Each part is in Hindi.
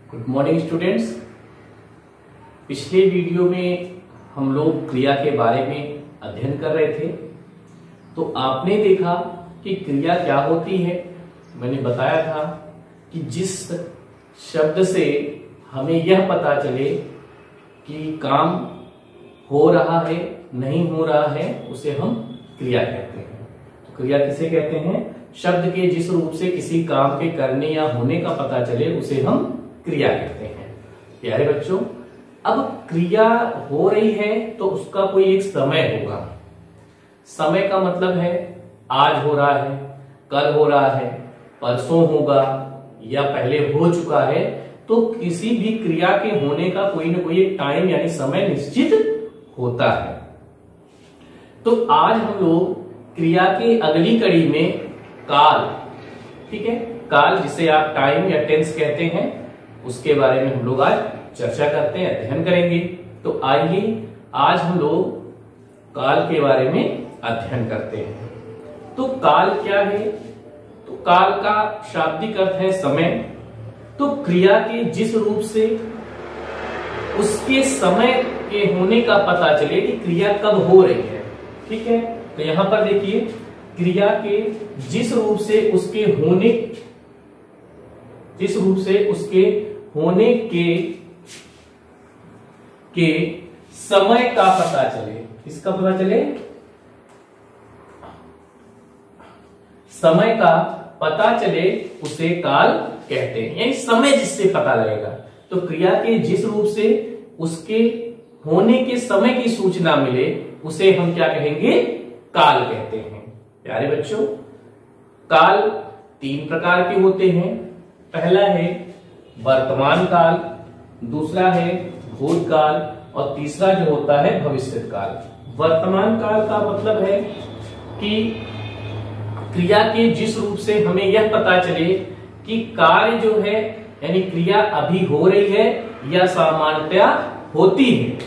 Good morning students. पिछले वीडियो में हम लोग क्रिया के बारे में अध्ययन कर रहे थे। तो आपने देखा कि क्रिया क्या होती है। मैंने बताया था कि जिस शब्द से हमें यह पता चले कि काम हो रहा है नहीं हो रहा है उसे हम क्रिया कहते हैं। तो क्रिया किसे कहते हैं? शब्द के जिस रूप से किसी काम के करने या होने का पता चले उसे हम क्रिया कहते हैं। प्यारे बच्चों, अब क्रिया हो रही है तो उसका कोई एक समय होगा। समय का मतलब है आज हो रहा है, कल हो रहा है, परसों होगा या पहले हो चुका है। तो किसी भी क्रिया के होने का कोई ना कोई एक टाइम यानी समय निश्चित होता है। तो आज हम लोग क्रिया के अगली कड़ी में काल, ठीक है, काल जिसे आप टाइम या टेंस कहते हैं, उसके बारे में हम लोग आज चर्चा करते हैं, अध्ययन करेंगे। तो आइए आज हम लोग काल के बारे में अध्ययन करते हैं। तो काल क्या है? तो काल का शाब्दिक अर्थ है समय। तो क्रिया के जिस रूप से उसके समय के होने का पता चले कि क्रिया कब हो रही है, ठीक है। तो यहां पर देखिए, क्रिया के जिस रूप से उसके होने के समय का पता चले। किसका पता चले? समय का पता चले उसे काल कहते हैं, यानी समय जिससे पता लगेगा। तो क्रिया के जिस रूप से उसके होने के समय की सूचना मिले उसे हम क्या कहेंगे? काल कहते हैं। प्यारे बच्चों, काल तीन प्रकार के होते हैं। पहला है वर्तमान काल, दूसरा है भूतकाल और तीसरा जो होता है भविष्यत काल। वर्तमान काल का मतलब है कि क्रिया के जिस रूप से हमें यह पता चले कि कार्य जो है यानी क्रिया अभी हो रही है या सामान्यतया होती है,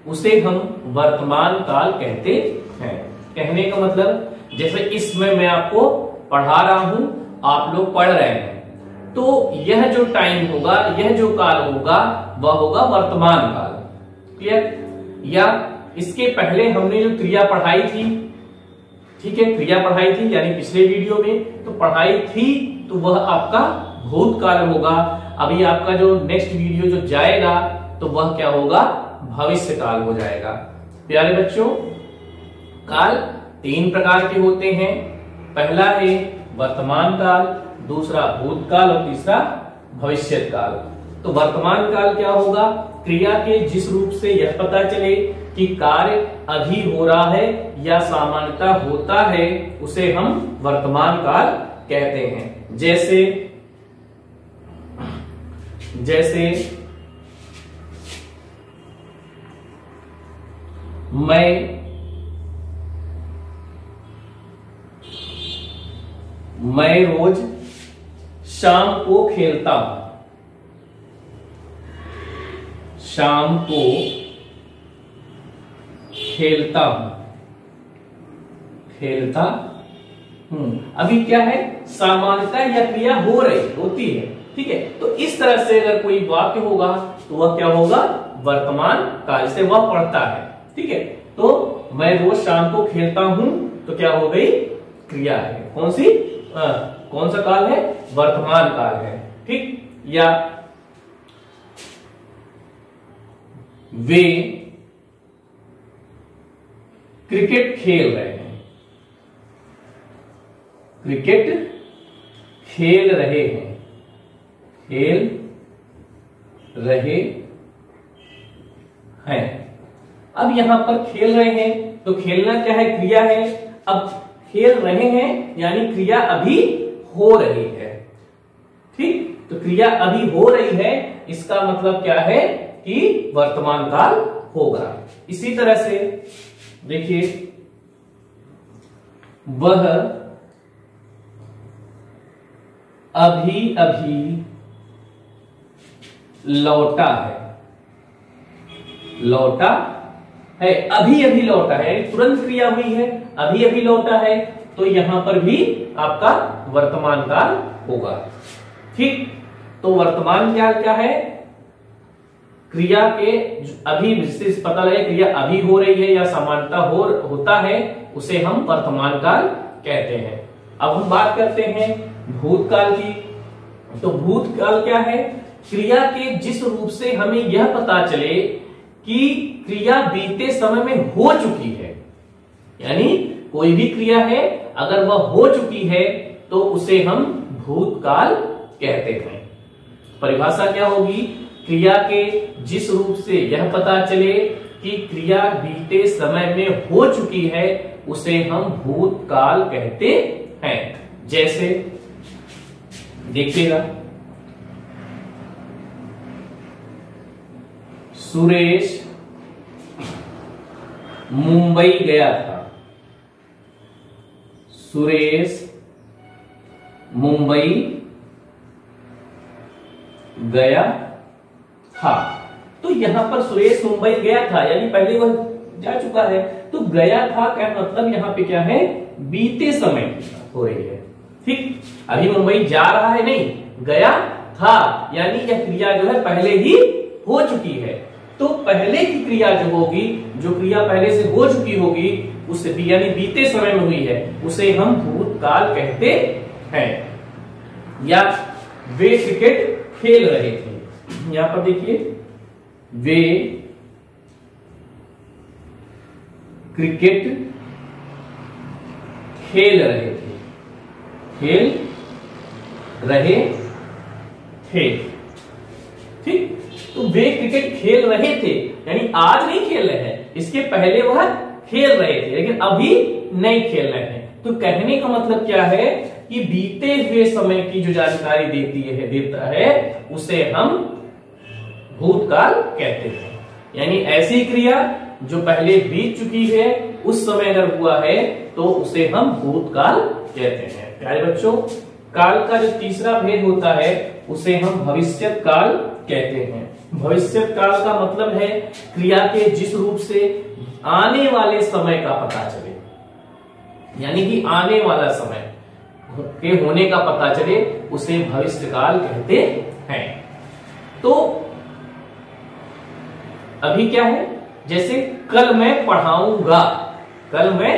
उसे हम वर्तमान काल कहते हैं। कहने का मतलब जैसे इसमें मैं आपको पढ़ा रहा हूं, आप लोग पढ़ रहे हैं, तो यह जो टाइम होगा, यह जो काल होगा, वह होगा वर्तमान काल। क्लियर? या इसके पहले हमने जो क्रिया पढ़ाई थी, ठीक है, क्रिया पढ़ाई थी यानी पिछले वीडियो में तो पढ़ाई थी, तो वह आपका भूतकाल होगा। अभी आपका जो नेक्स्ट वीडियो जो जाएगा तो वह क्या होगा? भविष्य काल हो जाएगा। प्यारे बच्चों, काल तीन प्रकार के होते हैं। पहला है वर्तमान काल, दूसरा भूतकाल और तीसरा भविष्यत काल। तो वर्तमान काल क्या होगा? क्रिया के जिस रूप से यह पता चले कि कार्य अभी हो रहा है या सामान्यतः होता है, उसे हम वर्तमान काल कहते हैं। जैसे मैं रोज शाम को खेलता हूं। शाम को खेलता हूं। अभी क्या है? सामान्यतः यह क्रिया होती है, ठीक है। तो इस तरह से अगर कोई वाक्य होगा तो वह क्या होगा? वर्तमान काल से वह पढ़ता है, ठीक है। तो मैं रोज शाम को खेलता हूं तो क्या हो गई? क्रिया है। कौन सा काल है? वर्तमान काल है, ठीक। या वे क्रिकेट खेल रहे हैं। क्रिकेट खेल रहे हैं। अब यहां पर खेल रहे हैं तो खेलना क्या है? क्रिया है। अब खेल रहे हैं यानी क्रिया अभी हो रही है, ठीक। तो क्रिया अभी हो रही है, इसका मतलब क्या है कि वर्तमान काल होगा। इसी तरह से देखिए, वह अभी अभी लौटा है। अभी अभी लौटा है, तुरंत क्रिया हुई है, अभी अभी लौटा है, तो यहां पर भी आपका वर्तमान काल होगा, ठीक। तो वर्तमान काल क्या है? क्रिया के अभी जिससे पता लगे क्रिया अभी हो रही है या समानता होता है, उसे हम वर्तमान काल कहते हैं। अब हम बात करते हैं भूतकाल की। तो भूतकाल क्या है? क्रिया के जिस रूप से हमें यह पता चले कि क्रिया बीते समय में हो चुकी है, यानी कोई भी क्रिया है अगर वह हो चुकी है तो उसे हम भूतकाल कहते हैं। परिभाषा क्या होगी? क्रिया के जिस रूप से यह पता चले कि क्रिया बीते समय में हो चुकी है उसे हम भूतकाल कहते हैं। जैसे देखिएगा, सुरेश मुंबई गया था। सुरेश मुंबई गया था। तो यहां पर सुरेश मुंबई गया था यानी पहले वह जा चुका है, तो गया था का मतलब यहां पे क्या है? बीते समय हो रही है। ठीक, अभी मुंबई जा रहा है नहीं, गया था यानी यह क्रिया जो है पहले ही हो चुकी है। तो पहले की क्रिया जो होगी, जो क्रिया पहले से हो चुकी होगी, उससे यानी बीते समय में हुई है, उसे हम भूतकाल कहते हैं। या वे क्रिकेट खेल रहे थे। यहां पर देखिए, वे क्रिकेट खेल रहे थे। खेल रहे थे। ठीक, तो वे क्रिकेट खेल रहे थे यानी आज नहीं खेल रहे हैं, इसके पहले वह खेल रहे थे लेकिन अभी नहीं खेल रहे हैं। तो कहने का मतलब क्या है कि बीते हुए समय की जो जानकारी देता है उसे हम भूतकाल कहते हैं। यानी ऐसी क्रिया जो पहले बीत चुकी है उस समय अगर हुआ है तो उसे हम भूतकाल कहते हैं। प्यारे बच्चों, काल का जो तीसरा भेद होता है उसे हम भविष्यत काल कहते हैं। भविष्यत काल का मतलब है क्रिया के जिस रूप से आने वाले समय का पता चले, यानी कि आने वाला समय के होने का पता चले, उसे भविष्य काल कहते हैं। तो अभी क्या है? जैसे कल मैं पढ़ाऊंगा, कल मैं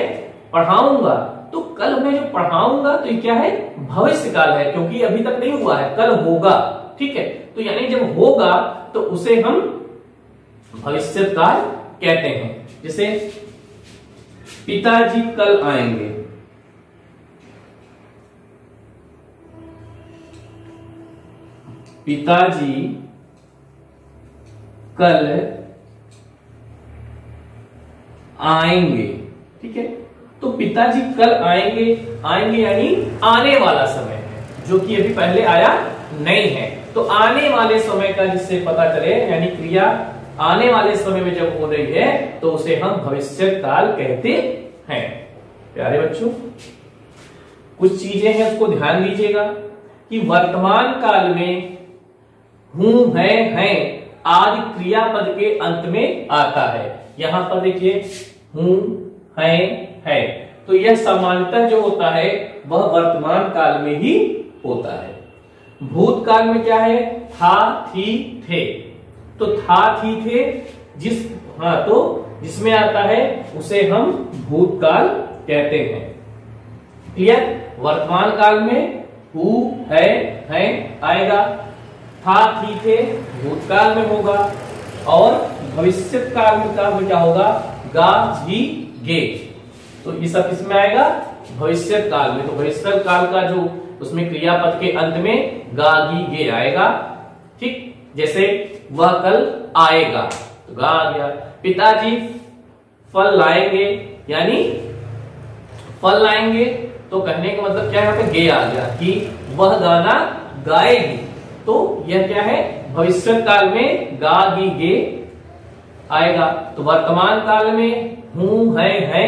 पढ़ाऊंगा, तो कल मैं जो पढ़ाऊंगा तो ये क्या है? भविष्य काल है, क्योंकि अभी तक नहीं हुआ है, कल होगा। ठीक है, तो यानी जब होगा तो उसे हम भविष्य काल कहते हैं। जैसे पिताजी कल आएंगे। पिताजी कल आएंगे। ठीक है, तो पिताजी कल आएंगे, आएंगे यानी आने वाला समय है, जो कि अभी पहले आया नहीं है। तो आने वाले समय का जिससे पता चले, यानी क्रिया आने वाले समय में जब हो रही है तो उसे हम भविष्य काल कहते हैं। प्यारे बच्चों, कुछ चीजें हैं उसको ध्यान दीजिएगा कि वर्तमान काल में हूं, है आदि क्रियापद के अंत में आता है। यहां पर देखिए, हूं, है, तो यह सामान्यतः जो होता है वह वर्तमान काल में ही होता है। भूतकाल में क्या है? था, थी, थे। तो था, थी, थे तो जिसमें आता है उसे हम भूतकाल कहते हैं। क्लियर? वर्तमान काल में हु, है आएगा, था, थी, थे भूतकाल में होगा, और भविष्य काल में क्या होगा? गा, ही, गे। तो ये सब किसमें आएगा? भविष्य काल में। तो भविष्य काल का जो उसमें क्रियापद के अंत में गा, गी, गे आएगा। ठीक, जैसे वह कल आएगा तो गा आ गया। पिताजी फल लाएंगे, यानी फल लाएंगे, तो कहने का मतलब क्या है? यहाँ पे गे आ गया कि वह गाना गाएगी। तो यह क्या है? भविष्य काल में गा, गी, गे आएगा। तो वर्तमान काल में हूं, है,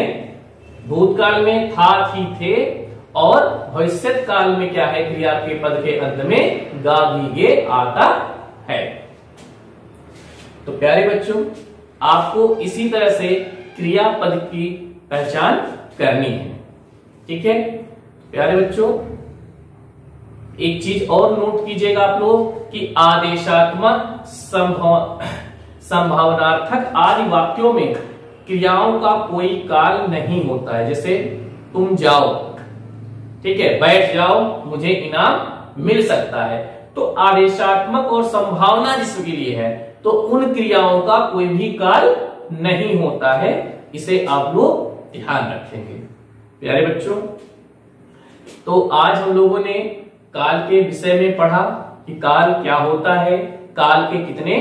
भूतकाल में था, थी, थे, और भविष्य काल में क्या है? क्रिया के पद के अंत में गा, गी, गे आता है। तो प्यारे बच्चों, आपको इसी तरह से क्रियापद की पहचान करनी है। ठीक है प्यारे बच्चों, एक चीज और नोट कीजिएगा आप लोग कि आदेशात्मक संभावनार्थक आदि वाक्यों में क्रियाओं का कोई काल नहीं होता है। जैसे तुम जाओ, ठीक है, बैठ जाओ, मुझे इनाम मिल सकता है। तो आदेशात्मक और संभावना जिसके लिए है तो उन क्रियाओं का कोई भी काल नहीं होता है। इसे आप लोग ध्यान रखेंगे प्यारे बच्चों। तो आज हम लोगों ने काल के विषय में पढ़ा कि काल क्या होता है, काल के कितने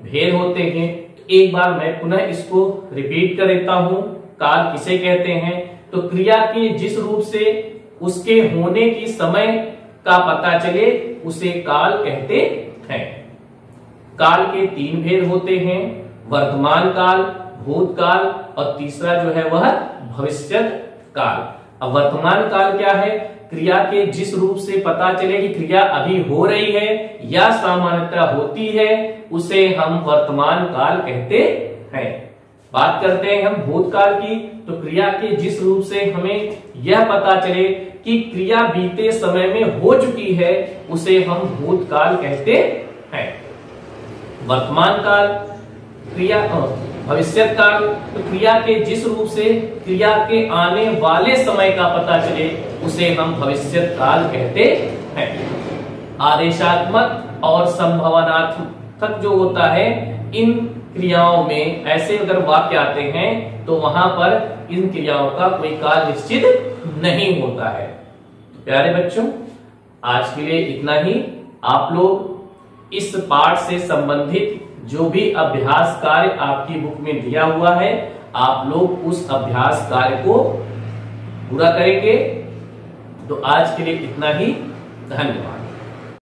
भेद होते हैं। एक बार मैं पुनः इसको रिपीट कर देता हूं। काल किसे कहते हैं? तो क्रिया के जिस रूप से उसके होने की समय का पता चले उसे काल कहते हैं। काल के 3 भेद होते हैं, वर्तमान काल, भूतकाल और तीसरा जो है वह भविष्यत काल। अब वर्तमान काल क्या है? क्रिया के जिस रूप से पता चले कि क्रिया अभी हो रही है या सामान्यतः होती है उसे हम वर्तमान काल कहते हैं। बात करते हैं हम भूतकाल की, तो क्रिया के जिस रूप से हमें यह पता चले कि क्रिया बीते समय में हो चुकी है उसे हम भूतकाल कहते हैं। वर्तमान काल, क्रिया भविष्यत काल, तो क्रिया के जिस रूप से क्रिया के आने वाले समय का पता चले उसे हम भविष्यत काल कहते हैं। आदेशात्मक और संभावनात्मक जो होता है, इन क्रियाओं में ऐसे अगर वाक्य आते हैं तो वहां पर इन क्रियाओं का कोई काल निश्चित नहीं होता है। प्यारे बच्चों, आज के लिए इतना ही। आप लोग इस पाठ से संबंधित जो भी अभ्यास कार्य आपकी बुक में दिया हुआ है, आप लोग उस अभ्यास कार्य को पूरा करेंगे। तो आज के लिए इतना ही। धन्यवाद।